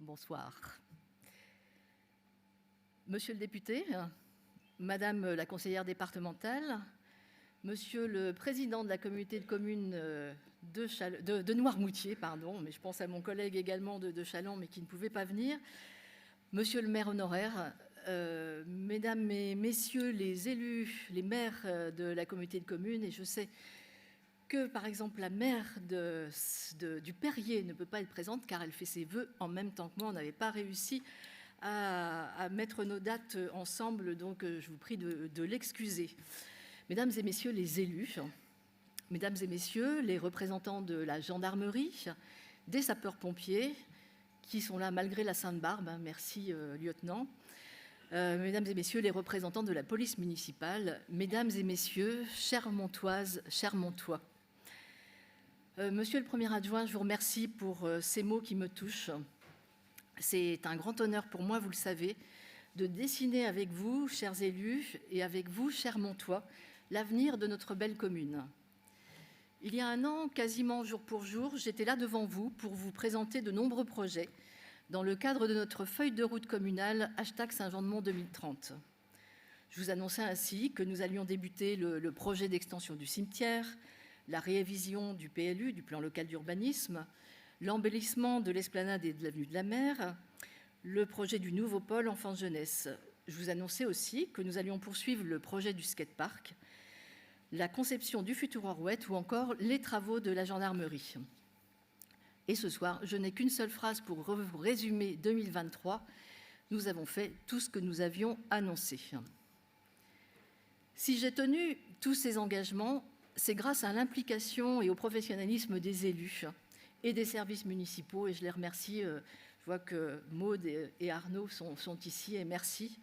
Bonsoir. Monsieur le député, Madame la conseillère départementale, Monsieur le président de la communauté de communes de Noirmoutier, mais je pense à mon collègue également de Challans, mais qui ne pouvait pas venir, Monsieur le maire honoraire, Mesdames et Messieurs les élus, les maires de la communauté de communes, et je sais que, par exemple, la maire du Perrier ne peut pas être présente car elle fait ses vœux en même temps que moi. On n'avait pas réussi à mettre nos dates ensemble, donc je vous prie de l'excuser. Mesdames et messieurs les élus, mesdames et messieurs les représentants de la gendarmerie, des sapeurs-pompiers, qui sont là malgré la Sainte-Barbe, merci lieutenant, mesdames et messieurs les représentants de la police municipale, mesdames et messieurs, chères Montoises, chers Montois. Monsieur le premier adjoint, je vous remercie pour ces mots qui me touchent. C'est un grand honneur pour moi, vous le savez, de dessiner avec vous, chers élus, et avec vous, chers Montois, l'avenir de notre belle commune. Il y a un an, quasiment jour pour jour, j'étais là devant vous pour vous présenter de nombreux projets dans le cadre de notre feuille de route communale #Saint-Jean-de-Mont 2030. Je vous annonçais ainsi que nous allions débuter le projet d'extension du cimetière, la révision du PLU, du plan local d'urbanisme, l'embellissement de l'esplanade et de l'avenue de la Mer, le projet du nouveau pôle enfance-jeunesse. Je vous annonçais aussi que nous allions poursuivre le projet du skatepark, la conception du futur Orouette ou encore les travaux de la gendarmerie. Et ce soir, je n'ai qu'une seule phrase pour vous résumer 2023. Nous avons fait tout ce que nous avions annoncé. Si j'ai tenu tous ces engagements, c'est grâce à l'implication et au professionnalisme des élus et des services municipaux, et je les remercie. Je vois que Maude et Arnaud sont ici, et merci.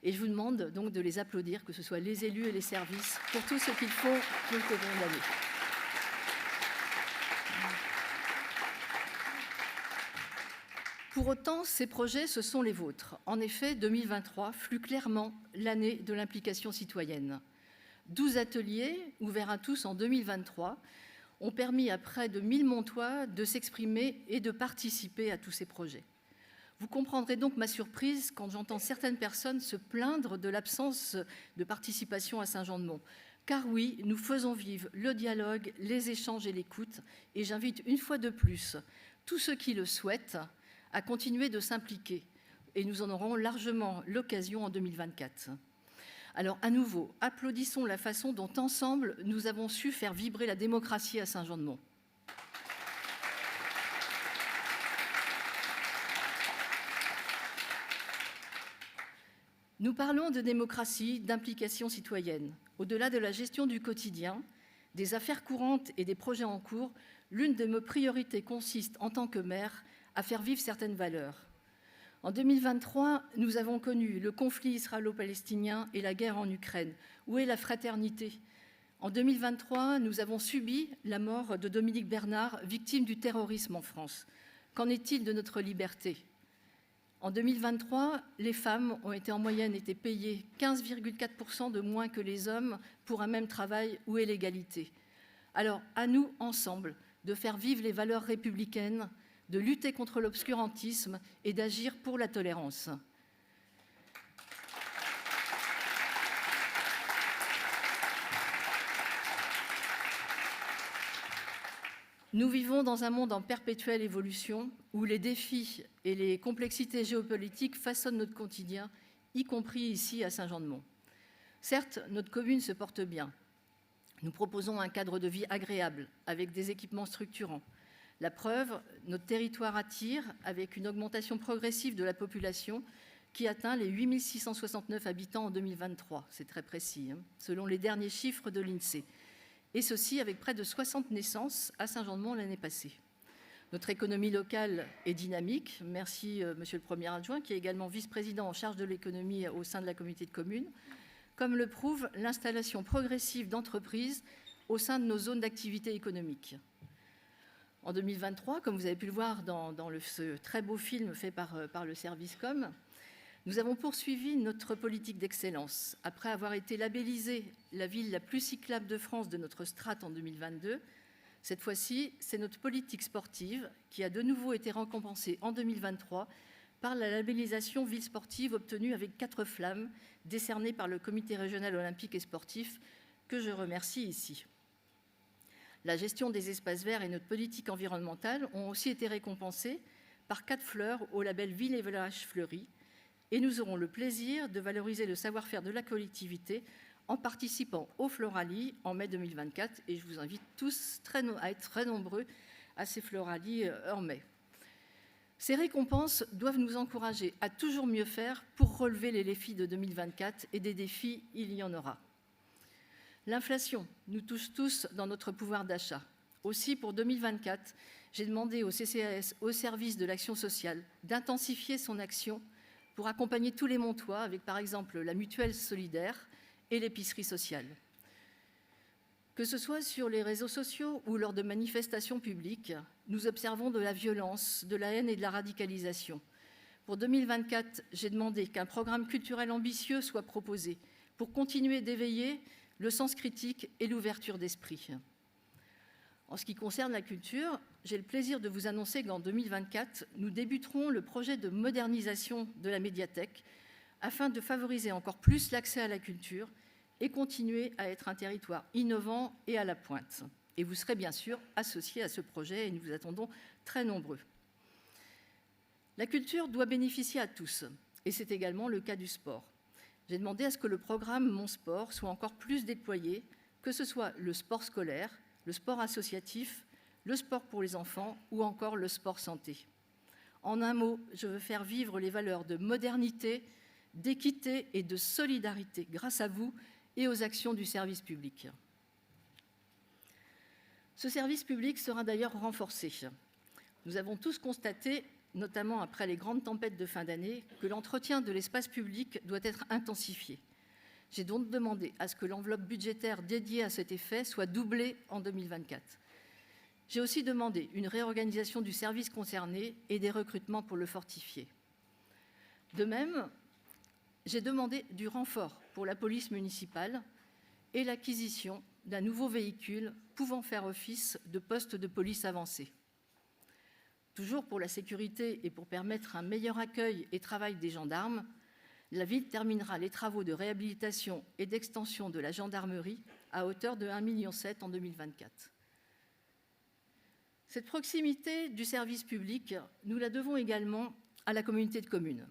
Et je vous demande donc de les applaudir, que ce soit les élus et les services, pour tout ce qu'ils font tout au long de l'année. Pour autant, ces projets, ce sont les vôtres. En effet, 2023 fut clairement l'année de l'implication citoyenne. 12 ateliers, ouverts à tous en 2023, ont permis à près de 1000 Montois de s'exprimer et de participer à tous ces projets. Vous comprendrez donc ma surprise quand j'entends certaines personnes se plaindre de l'absence de participation à Saint-Jean-de-Mont. Car oui, nous faisons vivre le dialogue, les échanges et l'écoute, et j'invite une fois de plus tous ceux qui le souhaitent à continuer de s'impliquer, et nous en aurons largement l'occasion en 2024. Alors, à nouveau, applaudissons la façon dont, ensemble, nous avons su faire vibrer la démocratie à Saint-Jean-de-Mont. Nous parlons de démocratie, d'implication citoyenne. Au-delà de la gestion du quotidien, des affaires courantes et des projets en cours, l'une de mes priorités consiste, en tant que maire, à faire vivre certaines valeurs. En 2023, nous avons connu le conflit israélo-palestinien et la guerre en Ukraine. Où est la fraternité ? En 2023, nous avons subi la mort de Dominique Bernard, victime du terrorisme en France. Qu'en est-il de notre liberté ? En 2023, les femmes ont en moyenne été payées 15,4% de moins que les hommes pour un même travail. Où est l'égalité ? Alors, à nous, ensemble, de faire vivre les valeurs républicaines, de lutter contre l'obscurantisme et d'agir pour la tolérance. Nous vivons dans un monde en perpétuelle évolution où les défis et les complexités géopolitiques façonnent notre quotidien, y compris ici à Saint-Jean-de-Mont. Certes, notre commune se porte bien. Nous proposons un cadre de vie agréable avec des équipements structurants. La preuve, notre territoire attire avec une augmentation progressive de la population qui atteint les 8 669 habitants en 2023. C'est très précis, selon les derniers chiffres de l'INSEE. Et ceci avec près de 60 naissances à Saint-Jean-de-Mont l'année passée. Notre économie locale est dynamique. Merci, Monsieur le Premier adjoint, qui est également vice-président en charge de l'économie au sein de la communauté de communes, comme le prouve l'installation progressive d'entreprises au sein de nos zones d'activité économique. En 2023, comme vous avez pu le voir dans ce très beau film fait par le service Com, nous avons poursuivi notre politique d'excellence. Après avoir été labellisée la ville la plus cyclable de France de notre strate en 2022, Cette fois-ci, c'est notre politique sportive qui a de nouveau été récompensée en 2023 par la labellisation Ville sportive obtenue avec 4 flammes décernées par le Comité régional olympique et sportif, que je remercie ici. La gestion des espaces verts et notre politique environnementale ont aussi été récompensées par 4 fleurs au label Ville et Village Fleuris, et nous aurons le plaisir de valoriser le savoir-faire de la collectivité en participant au Florally en mai 2024, et je vous invite tous à être très nombreux à ces Florally en mai. Ces récompenses doivent nous encourager à toujours mieux faire pour relever les défis de 2024, et des défis, il y en aura. L'inflation nous touche tous dans notre pouvoir d'achat. Aussi, pour 2024, j'ai demandé au CCAS, au service de l'action sociale, d'intensifier son action pour accompagner tous les Montois avec, par exemple, la mutuelle solidaire et l'épicerie sociale. Que ce soit sur les réseaux sociaux ou lors de manifestations publiques, nous observons de la violence, de la haine et de la radicalisation. Pour 2024, j'ai demandé qu'un programme culturel ambitieux soit proposé pour continuer d'éveiller le sens critique et l'ouverture d'esprit. En ce qui concerne la culture, j'ai le plaisir de vous annoncer qu'en 2024, nous débuterons le projet de modernisation de la médiathèque afin de favoriser encore plus l'accès à la culture et continuer à être un territoire innovant et à la pointe. Et vous serez bien sûr associés à ce projet et nous vous attendons très nombreux. La culture doit bénéficier à tous et c'est également le cas du sport. J'ai demandé à ce que le programme Mon Sport soit encore plus déployé, que ce soit le sport scolaire, le sport associatif, le sport pour les enfants ou encore le sport santé. En un mot, je veux faire vivre les valeurs de modernité, d'équité et de solidarité grâce à vous et aux actions du service public. Ce service public sera d'ailleurs renforcé. Nous avons tous constaté, notamment après les grandes tempêtes de fin d'année, que l'entretien de l'espace public doit être intensifié. J'ai donc demandé à ce que l'enveloppe budgétaire dédiée à cet effet soit doublée en 2024. J'ai aussi demandé une réorganisation du service concerné et des recrutements pour le fortifier. De même, j'ai demandé du renfort pour la police municipale et l'acquisition d'un nouveau véhicule pouvant faire office de poste de police avancé. Toujours pour la sécurité et pour permettre un meilleur accueil et travail des gendarmes, la ville terminera les travaux de réhabilitation et d'extension de la gendarmerie à hauteur de 1,7 million en 2024. Cette proximité du service public, nous la devons également à la communauté de communes.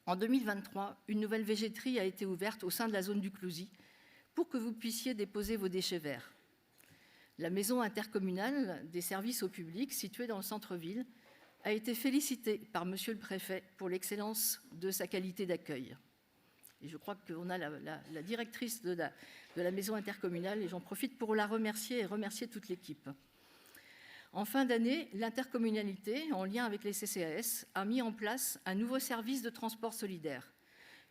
En 2023, une nouvelle végéterie a été ouverte au sein de la zone du Clouzy pour que vous puissiez déposer vos déchets verts. La maison intercommunale des services au public, située dans le centre-ville, a été félicitée par Monsieur le Préfet pour l'excellence de sa qualité d'accueil. Et je crois qu'on a la directrice de la maison intercommunale et j'en profite pour la remercier et remercier toute l'équipe. En fin d'année, l'intercommunalité, en lien avec les CCAS, a mis en place un nouveau service de transport solidaire.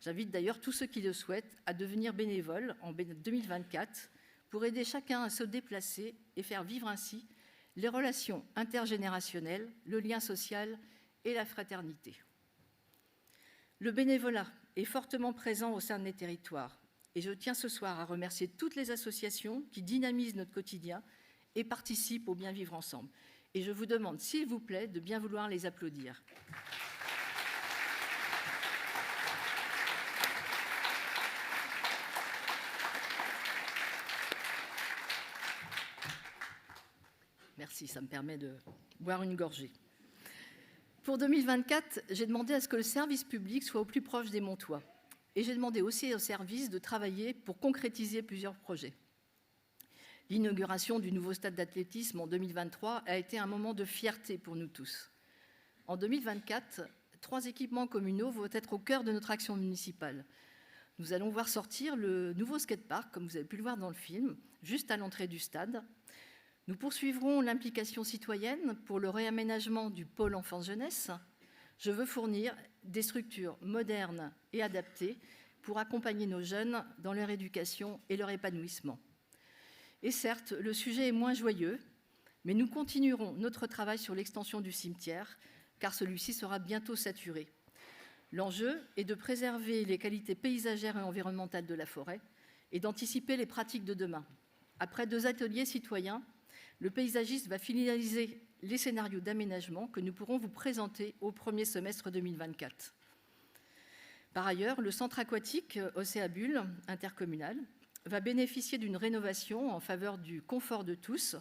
J'invite d'ailleurs tous ceux qui le souhaitent à devenir bénévoles en 2024 pour aider chacun à se déplacer et faire vivre ainsi les relations intergénérationnelles, le lien social et la fraternité. Le bénévolat est fortement présent au sein de mes territoires et je tiens ce soir à remercier toutes les associations qui dynamisent notre quotidien et participent au bien vivre ensemble. Et je vous demande, s'il vous plaît, de bien vouloir les applaudir. Merci, ça me permet de boire une gorgée. Pour 2024, j'ai demandé à ce que le service public soit au plus proche des Montois. Et j'ai demandé aussi au service de travailler pour concrétiser plusieurs projets. L'inauguration du nouveau stade d'athlétisme en 2023 a été un moment de fierté pour nous tous. En 2024, 3 équipements communaux vont être au cœur de notre action municipale. Nous allons voir sortir le nouveau skatepark, comme vous avez pu le voir dans le film, juste à l'entrée du stade. Nous poursuivrons l'implication citoyenne pour le réaménagement du pôle enfance-jeunesse. Je veux fournir des structures modernes et adaptées pour accompagner nos jeunes dans leur éducation et leur épanouissement. Et certes, le sujet est moins joyeux, mais nous continuerons notre travail sur l'extension du cimetière, car celui-ci sera bientôt saturé. L'enjeu est de préserver les qualités paysagères et environnementales de la forêt et d'anticiper les pratiques de demain. Après 2 ateliers citoyens, le paysagiste va finaliser les scénarios d'aménagement que nous pourrons vous présenter au premier semestre 2024. Par ailleurs, le centre aquatique Océabule intercommunal va bénéficier d'une rénovation en faveur du confort de tous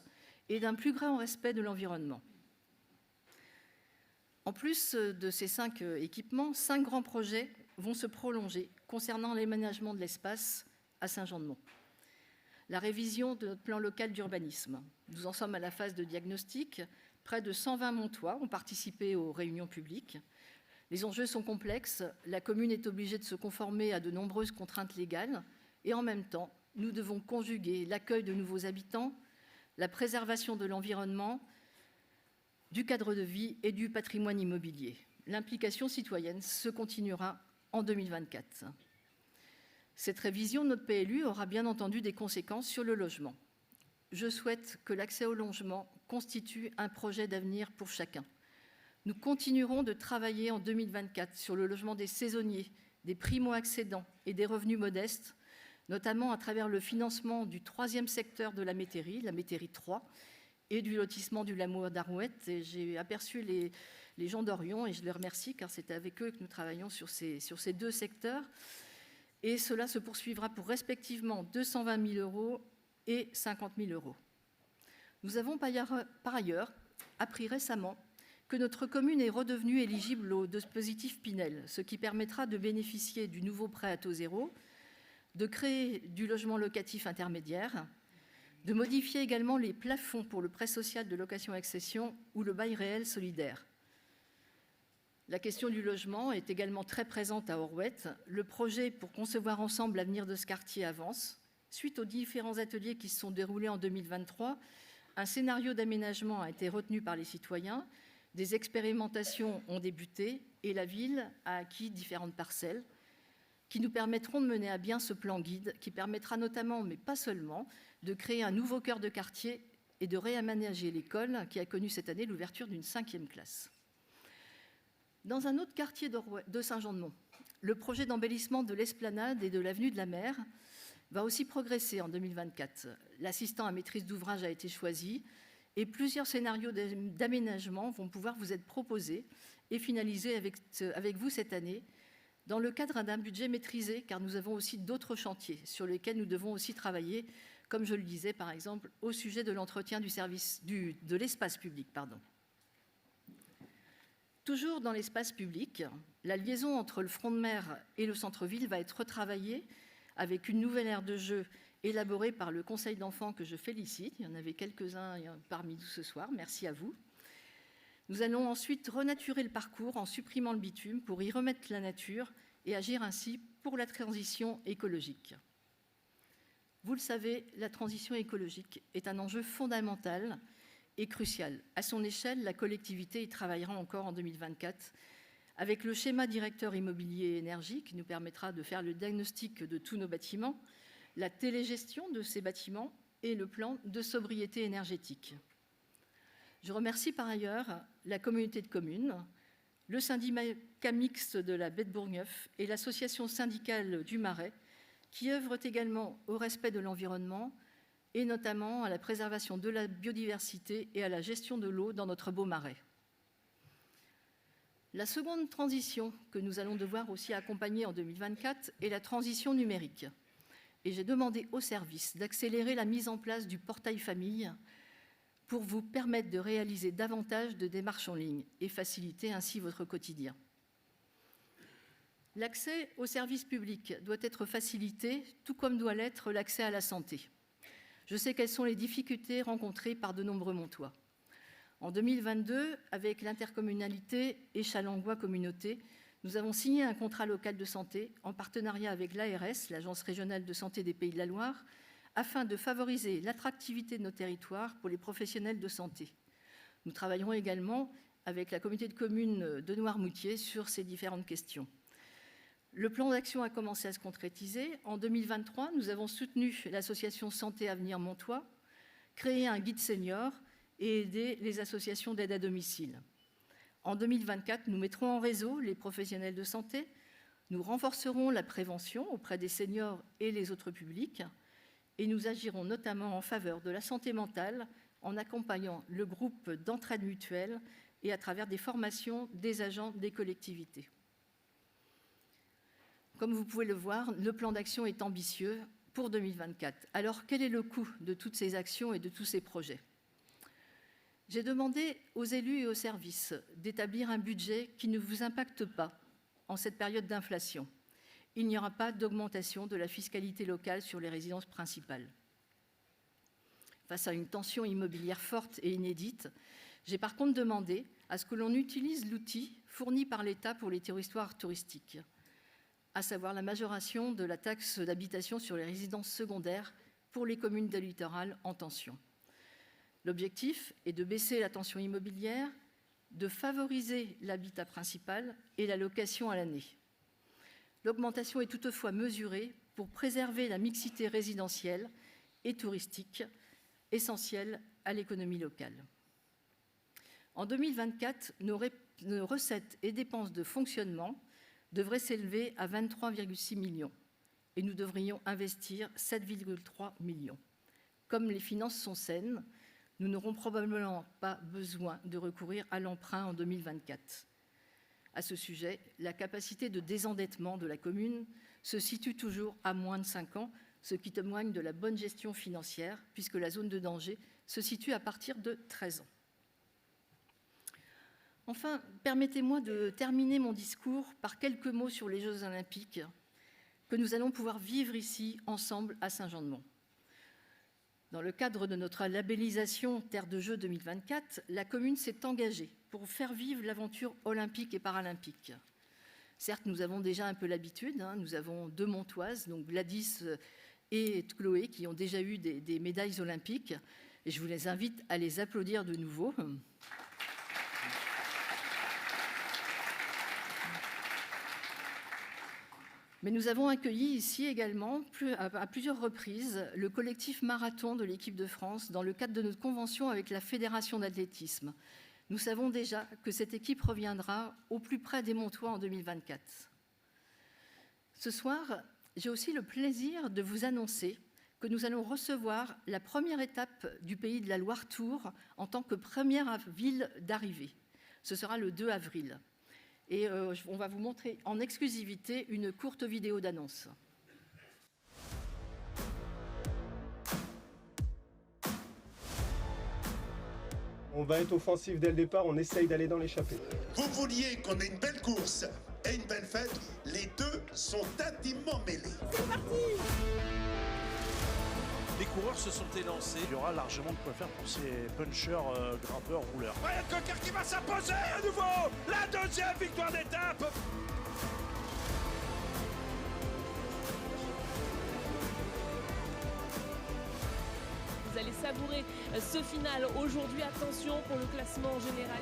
et d'un plus grand respect de l'environnement. En plus de ces 5 équipements, 5 grands projets vont se prolonger concernant l'aménagement de l'espace à Saint-Jean-de-Mont. La révision de notre plan local d'urbanisme. Nous en sommes à la phase de diagnostic. Près de 120 Montois ont participé aux réunions publiques. Les enjeux sont complexes. La commune est obligée de se conformer à de nombreuses contraintes légales. Et en même temps, nous devons conjuguer l'accueil de nouveaux habitants, la préservation de l'environnement, du cadre de vie et du patrimoine immobilier. L'implication citoyenne se continuera en 2024. Cette révision de notre PLU aura bien entendu des conséquences sur le logement. Je souhaite que l'accès au logement constitue un projet d'avenir pour chacun. Nous continuerons de travailler en 2024 sur le logement des saisonniers, des primo-accédants et des revenus modestes, notamment à travers le financement du 3e secteur de la métairie 3, et du lotissement du Lamour d'Arouette. J'ai aperçu les gens d'Orion et je les remercie car c'est avec eux que nous travaillons sur ces 2 secteurs. Et cela se poursuivra pour respectivement 220 000 € et 50 000 €. Nous avons par ailleurs appris récemment que notre commune est redevenue éligible au dispositif Pinel, ce qui permettra de bénéficier du nouveau prêt à taux zéro, de créer du logement locatif intermédiaire, de modifier également les plafonds pour le prêt social de location-accession ou le bail réel solidaire. La question du logement est également très présente à Orouette. Le projet pour concevoir ensemble l'avenir de ce quartier avance. Suite aux différents ateliers qui se sont déroulés en 2023, un scénario d'aménagement a été retenu par les citoyens, des expérimentations ont débuté et la ville a acquis différentes parcelles qui nous permettront de mener à bien ce plan guide, qui permettra notamment, mais pas seulement, de créer un nouveau cœur de quartier et de réaménager l'école qui a connu cette année l'ouverture d'une 5e classe. Dans un autre quartier de Saint-Jean-de-Mont, le projet d'embellissement de l'esplanade et de l'avenue de la Mer va aussi progresser en 2024. L'assistant à maîtrise d'ouvrage a été choisi et plusieurs scénarios d'aménagement vont pouvoir vous être proposés et finalisés avec vous cette année dans le cadre d'un budget maîtrisé, car nous avons aussi d'autres chantiers sur lesquels nous devons aussi travailler, comme je le disais par exemple au sujet de l'entretien de l'espace public. Toujours dans l'espace public, la liaison entre le front de mer et le centre-ville va être retravaillée avec une nouvelle aire de jeu élaborée par le conseil d'enfants que je félicite. Il y en avait quelques-uns parmi nous ce soir, merci à vous. Nous allons ensuite renaturer le parcours en supprimant le bitume pour y remettre la nature et agir ainsi pour la transition écologique. Vous le savez, la transition écologique est un enjeu fondamental et crucial. À son échelle, la collectivité y travaillera encore en 2024 avec le schéma directeur immobilier et énergie qui nous permettra de faire le diagnostic de tous nos bâtiments, la télégestion de ces bâtiments et le plan de sobriété énergétique. Je remercie par ailleurs la communauté de communes, le syndicat mixte de la Baie de Bourgneuf et l'association syndicale du Marais qui œuvrent également au respect de l'environnement et notamment à la préservation de la biodiversité et à la gestion de l'eau dans notre beau Marais. La seconde transition que nous allons devoir aussi accompagner en 2024 est la transition numérique. Et j'ai demandé aux services d'accélérer la mise en place du portail famille pour vous permettre de réaliser davantage de démarches en ligne et faciliter ainsi votre quotidien. L'accès aux services publics doit être facilité, tout comme doit l'être l'accès à la santé. Je sais quelles sont les difficultés rencontrées par de nombreux Montois. En 2022, avec l'intercommunalité Échalangois Communauté, nous avons signé un contrat local de santé en partenariat avec l'ARS, l'Agence régionale de santé des Pays de la Loire, afin de favoriser l'attractivité de nos territoires pour les professionnels de santé. Nous travaillerons également avec la communauté de communes de Noirmoutier sur ces différentes questions. Le plan d'action a commencé à se concrétiser. En 2023, nous avons soutenu l'association Santé Avenir Montois, créé un guide senior et aidé les associations d'aide à domicile. En 2024, nous mettrons en réseau les professionnels de santé, nous renforcerons la prévention auprès des seniors et les autres publics, et nous agirons notamment en faveur de la santé mentale en accompagnant le groupe d'entraide mutuelle et à travers des formations des agents des collectivités. Comme vous pouvez le voir, le plan d'action est ambitieux pour 2024. Alors, quel est le coût de toutes ces actions et de tous ces projets ? J'ai demandé aux élus et aux services d'établir un budget qui ne vous impacte pas en cette période d'inflation. Il n'y aura pas d'augmentation de la fiscalité locale sur les résidences principales. Face à une tension immobilière forte et inédite, j'ai par contre demandé à ce que l'on utilise l'outil fourni par l'État pour les territoires touristiques, à savoir la majoration de la taxe d'habitation sur les résidences secondaires pour les communes de littoral en tension. L'objectif est de baisser la tension immobilière, de favoriser l'habitat principal et la location à l'année. L'augmentation est toutefois mesurée pour préserver la mixité résidentielle et touristique, essentielle à l'économie locale. En 2024, nos recettes et dépenses de fonctionnement devraient s'élever à 23,6 millions et nous devrions investir 7,3 millions. Comme les finances sont saines, nous n'aurons probablement pas besoin de recourir à l'emprunt en 2024. À ce sujet, la capacité de désendettement de la commune se situe toujours à moins de 5 ans, ce qui témoigne de la bonne gestion financière, puisque la zone de danger se situe à partir de 13 ans. Enfin, permettez-moi de terminer mon discours par quelques mots sur les Jeux Olympiques que nous allons pouvoir vivre ici, ensemble, à Saint-Jean-de-Mont. Dans le cadre de notre labellisation Terre de Jeux 2024, la commune s'est engagée pour faire vivre l'aventure olympique et paralympique. Certes, nous avons déjà un peu l'habitude, nous avons 2 Montoises, donc Gladys et Chloé, qui ont déjà eu des médailles olympiques, et je vous les invite à les applaudir de nouveau. Mais nous avons accueilli ici également, à plusieurs reprises, le collectif marathon de l'équipe de France dans le cadre de notre convention avec la Fédération d'athlétisme. Nous savons déjà que cette équipe reviendra au plus près des Montois en 2024. Ce soir, j'ai aussi le plaisir de vous annoncer que nous allons recevoir la première étape du Pays de la Loire-Tours en tant que première ville d'arrivée. Ce sera le 2 avril. Et on va vous montrer en exclusivité une courte vidéo d'annonce. On va être offensif dès le départ, on essaye d'aller dans l'échappée. Vous vouliez qu'on ait une belle course et une belle fête, les deux sont intimement mêlés. C'est parti! Les coureurs se sont élancés. Il y aura largement de quoi faire pour ces punchers, grimpeurs, rouleurs. Brian Cocker qui va s'imposer à nouveau. La deuxième victoire d'étape. Vous allez savourer ce final aujourd'hui. Attention pour le classement général.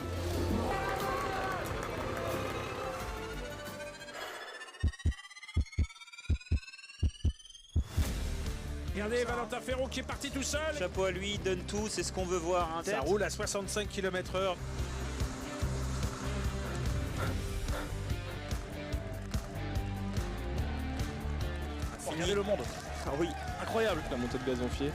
Regardez Valentin Ferron qui est parti tout seul. Chapeau à lui, il donne tout, c'est ce qu'on veut voir. Ça roule à 65 km/h. Regardez le monde. Ah oui. Incroyable. La montée de Gazonfier.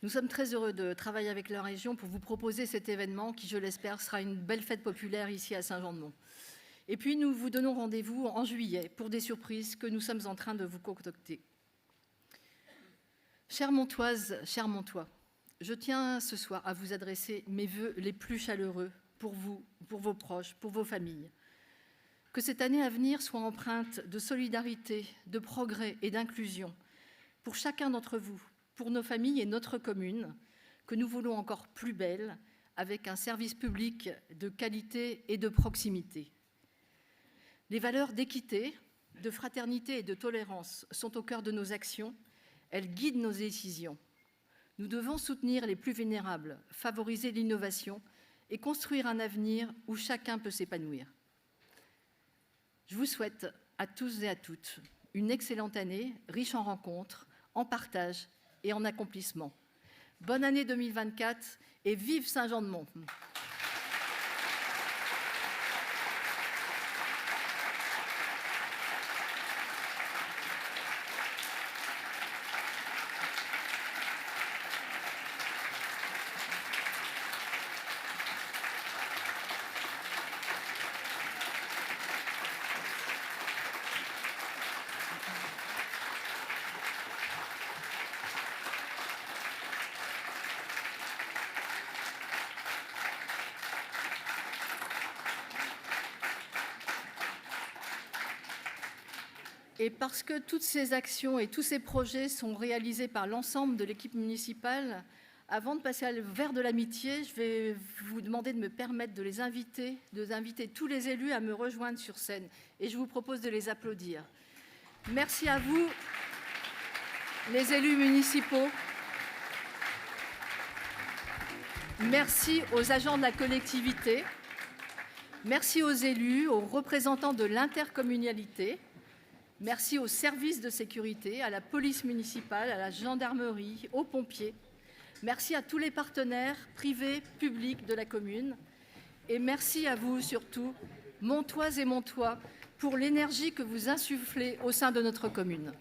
Nous sommes très heureux de travailler avec la région pour vous proposer cet événement qui, je l'espère, sera une belle fête populaire ici à Saint-Jean-de-Mont. Et puis, nous vous donnons rendez-vous en juillet pour des surprises que nous sommes en train de vous concocter. Chères Montoises, chers Montois, je tiens ce soir à vous adresser mes vœux les plus chaleureux pour vous, pour vos proches, pour vos familles. Que cette année à venir soit empreinte de solidarité, de progrès et d'inclusion pour chacun d'entre vous, pour nos familles et notre commune, que nous voulons encore plus belle, avec un service public de qualité et de proximité. Les valeurs d'équité, de fraternité et de tolérance sont au cœur de nos actions. Elles guident nos décisions. Nous devons soutenir les plus vulnérables, favoriser l'innovation et construire un avenir où chacun peut s'épanouir. Je vous souhaite à tous et à toutes une excellente année, riche en rencontres, en partage et en accomplissements. Bonne année 2024 et vive Saint-Jean-de-Mont. Et parce que toutes ces actions et tous ces projets sont réalisés par l'ensemble de l'équipe municipale, avant de passer au verre de l'amitié, je vais vous demander de me permettre d'inviter tous les élus à me rejoindre sur scène. Et je vous propose de les applaudir. Merci à vous, les élus municipaux. Merci aux agents de la collectivité. Merci aux élus, aux représentants de l'intercommunalité. Merci aux services de sécurité, à la police municipale, à la gendarmerie, aux pompiers. Merci à tous les partenaires privés, publics de la commune. Et merci à vous surtout, Montoises et Montois, pour l'énergie que vous insufflez au sein de notre commune.